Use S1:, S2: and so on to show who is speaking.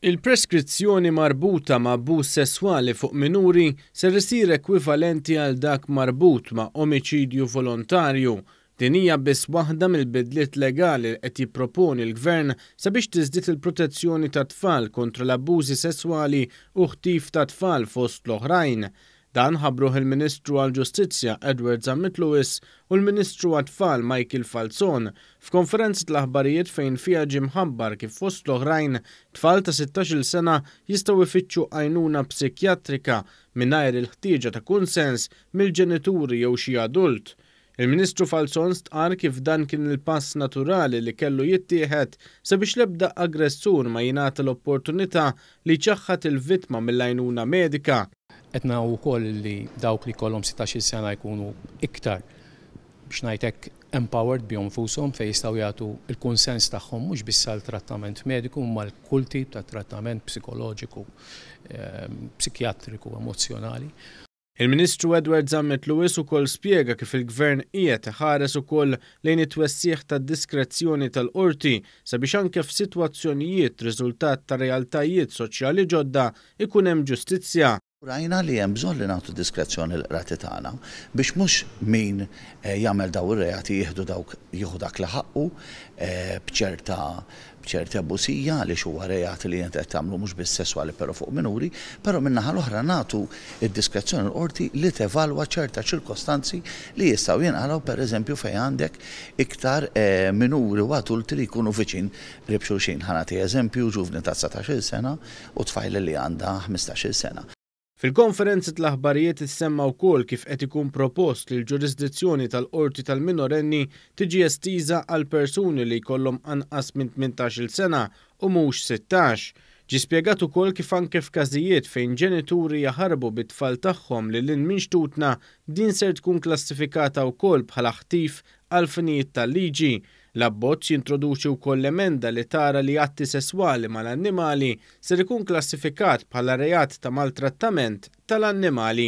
S1: Il-preskrizzjoni marbuta ma' abbuż sesswali fuq minuri ser isir ekwivalenti għal dak marbut ma' omiċidju volontarju. Din hija biss waħda mill-bidliet legali li qed jipproponi l-Gvern sabiex tiżdied il-protezzjoni tat-tfal kontra l-abbużi sesswali u ħtif ta' tfal fost l-oħrajn. Dan ħabbruh il-Ministru għall-Ġustizzja Edward Zammit Lewis u l-Ministru għat-tfal Michael Falzon f'konferenza tal-aħbarijiet fejn fiha ġie mħabbar kif fost l-oħrajn tfal ta' 16-il sena jistgħu jfittxu għajnuna psikjatrika mingħajr il-ħtieġa ta' kunsens mill-ġenituri jew xi adult. Il-Ministru Falzon stqar kif dan kien il-pass naturali li kellu jittieħed sabiex l-ebda aggressur ma jingħata l-opportunità li jċaħħad il-vittma mill-għajnuna medika.
S2: Qed naraw ukoll li dawk li jkollhom 16 sena jkunu iktar biex ngħidlek empowered bihom infushom fejn jistgħu jagħtu l-kunsens tagħhom mhux biss għall-trattament mediku imma l-kull tip ta' trattament psikoloġiku, psikjatriku, emozzjonali.
S1: Il-Ministru Edward Zammit Lewis ukoll spjega kif il-Gvern qiegħed iħares ukoll lejn it-twessieħ tad-diskrezzjoni tal-qorti sabiex anke f'sitwazzjonijiet riżultat ta' realtajiet soċjali ġodda ikun hemm ġustizzja.
S3: Rajna li hemm bżonn li nagħtu diskrezzjoni l-qrati tagħna biex mhux min jagħmel daw ir-reati jieħu dak li ħaqqu b'ċerta abusija li huwa reati li qed tagħmlu mhux biss sesswali però fuq minuri, però min-naħa l-oħra nagħtu id-diskrezzjoni l-qorti li tevalwa ċerta ċirkostanzi li jistgħu jinqalgħu pereżempju fejn għandek iktar minuri u adulti li jkunu viċin rib xulxin. Ħanati eżempju ġuvni ta' 19-il sena u tfajla li għandha 15-il sena.
S1: Fil-konferenzi tal-aħbarijiet issemma wkoll kif qed ikun propost li l-ġurisdizzjoni tal-qorti tal-minorenni tiġi estiża għal persuni li jkollhom anqas minn 18-il sena u mhux 16. Ġie spjegat ukoll kif anke f'każijiet fejn ġenituri jaħarbu bit-tfal tagħhom lil hinn minn xtutna din ser tkun klassifikata wkoll bħala ħtif għal finijiet tal-liġi. L-abbozz jintroduċi wkoll emenda li tara li atti sesswali mal-annimali ser ikun klassifikat bħala reat ta' maltrattament tal-annimali.